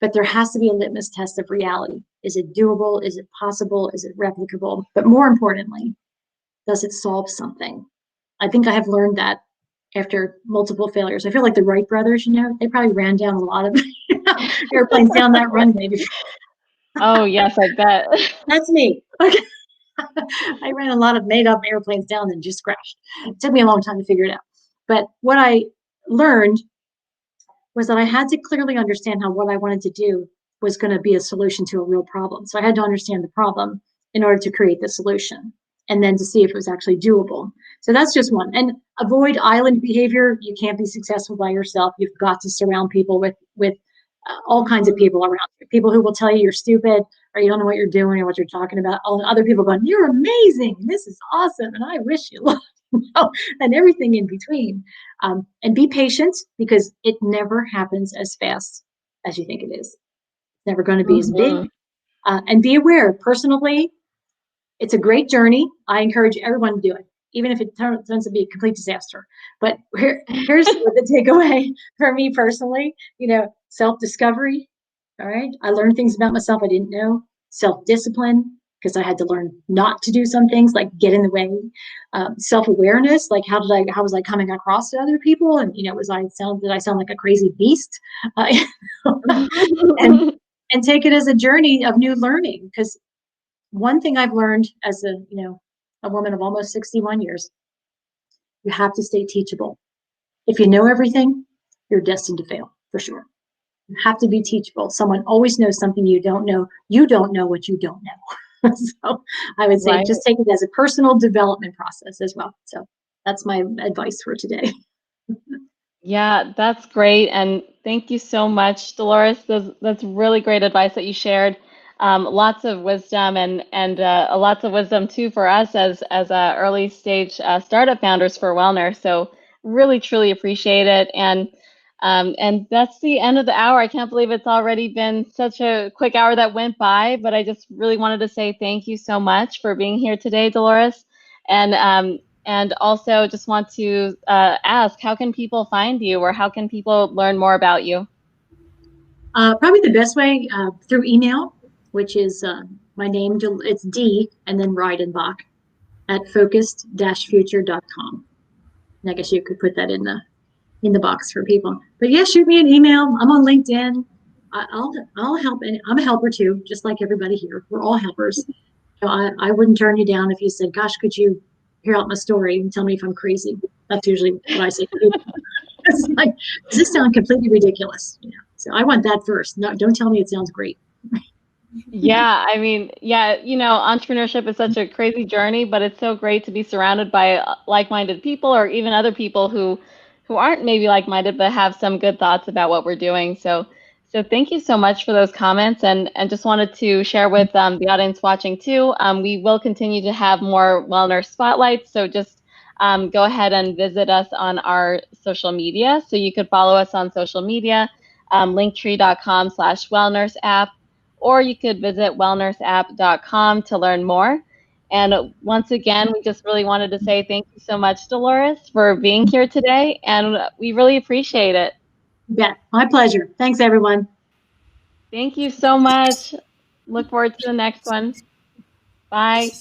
but there has to be a litmus test of reality. Is it doable? Is it possible? Is it replicable? But more importantly, does it solve something? I think I have learned that after multiple failures. I feel like the Wright brothers, they probably ran down a lot of airplanes down that runway. Oh, yes, I bet. That's me. Okay. I ran a lot of made up airplanes down and just crashed. It took me a long time to figure it out. But what I learned was that I had to clearly understand how what I wanted to do was going to be a solution to a real problem. So I had to understand the problem in order to create the solution, and then to see if it was actually doable. So that's just one. And avoid island behavior. You can't be successful by yourself. You've got to surround people with all kinds of people around you. People who will tell you you're stupid, or you don't know what you're doing or what you're talking about. All other people going, you're amazing. This is awesome. And I wish you luck. And everything in between. And be patient, because it never happens as fast as you think it is. It's never going to be as big. And be aware, personally, it's a great journey. I encourage everyone to do it, even if it turns out to be a complete disaster. But here's the takeaway for me personally, self-discovery. All right. I learned things about myself I didn't know. Self-discipline, because I had to learn not to do some things, like get in the way. Self-awareness, like how was I coming across to other people? And, did I sound like a crazy beast? And take it as a journey of new learning. Because one thing I've learned as a woman of almost 61 years, you have to stay teachable. If you know everything, you're destined to fail, for sure. You have to be teachable. Someone always knows something you don't know. You don't know what you don't know. So I would say just take it as a personal development process as well. So that's my advice for today. Yeah, that's great. And thank you so much, Dolores. That's really great advice that you shared. Lots of wisdom and lots of wisdom too for us as early stage startup founders for WellNurse. So really, truly appreciate it. And that's the end of the hour. I can't believe it's already been such a quick hour that went by, but I just really wanted to say thank you so much for being here today, Dolores. And also just want to ask, how can people find you, or how can people learn more about you? Probably the best way through email, which is my name, it's D and then Reidenbach at focused-future.com. And I guess you could put that in the box for people. But yeah, shoot me an email. I'm on LinkedIn. I'll help, and I'm a helper too, just like everybody here. We're all helpers. So I wouldn't turn you down if you said, "Gosh, could you hear out my story and tell me if I'm crazy?" That's usually what I say to people. It's like, does this sound completely ridiculous? So I want that first. No, don't tell me it sounds great. Yeah, I mean, yeah, entrepreneurship is such a crazy journey, but it's so great to be surrounded by like-minded people, or even other people who aren't maybe like-minded but have some good thoughts about what we're doing. So thank you so much for those comments, and just wanted to share with the audience watching too. We will continue to have more WellNurse spotlights, so just go ahead and visit us on our social media. So you could follow us on social media, linktree.com/WellNurse App. Or you could visit wellnurseapp.com to learn more. And once again, we just really wanted to say thank you so much, Dolores, for being here today, and we really appreciate it. Yeah, my pleasure. Thanks, everyone. Thank you so much. Look forward to the next one. Bye.